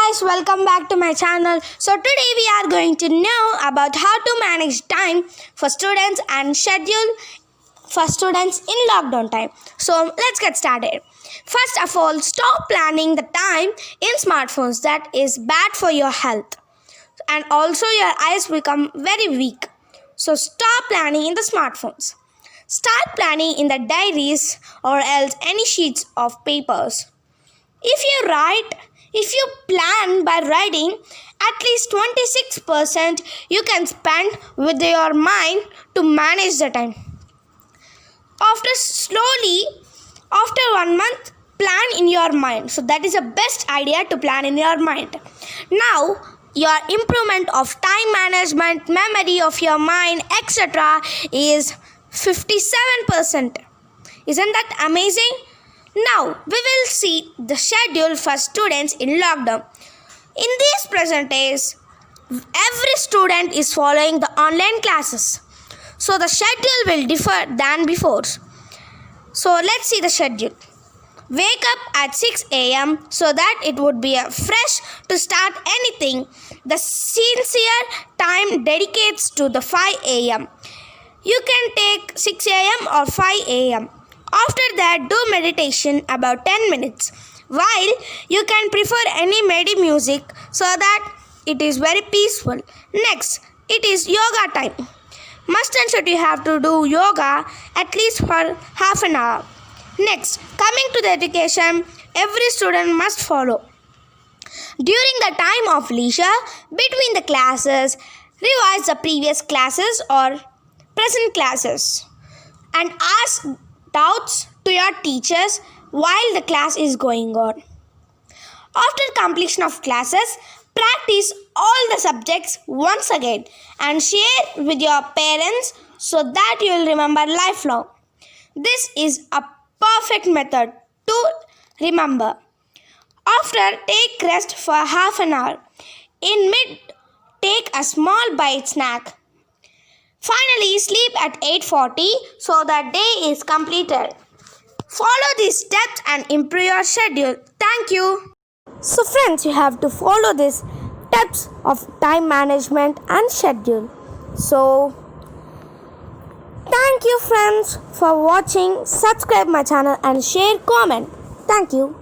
guys, welcome back to my channel. So today we are going to know about how to manage time for students and schedule for students in lockdown time. So let's get started. First of all, stop planning the time in smartphones. That is bad for your health and also your eyes become very weak. So stop planning in the smartphones. Start planning in the diaries or else any sheets of papers. If you plan by writing, at least 26% you can spend with your mind to manage the time. After 1 month, plan in your mind. So that is the best idea to plan in your mind. Now, your improvement of time management, memory of your mind, etc. is 57%. Isn't that amazing? Now, we will see the schedule for students in lockdown. In these present days, every student is following the online classes. So, the schedule will differ than before. So, let's see the schedule. Wake up at 6 a.m. so that it would be fresh to start anything. The sincere time dedicates to the 5 a.m. You can take 6 a.m. or 5 a.m. After that, do meditation about 10 minutes. While you can prefer any music so that it is very peaceful. Next, it is yoga time. Must and should you have to do yoga at least for half an hour. Next, coming to the education, every student must follow. During the time of leisure, between the classes, revise the previous classes or present classes and ask doubts to your teachers while the class is going on. After completion of classes, practice all the subjects once again and share with your parents so that you will remember lifelong. This is a perfect method to remember. After, take rest for half an hour. In mid, take a small bite snack. Finally, sleep at 8:40 so that day is completed. Follow these steps and improve your schedule. Thank you. So friends, you have to follow these steps of time management and schedule. So, thank you friends for watching. Subscribe my channel and share, comment. Thank you.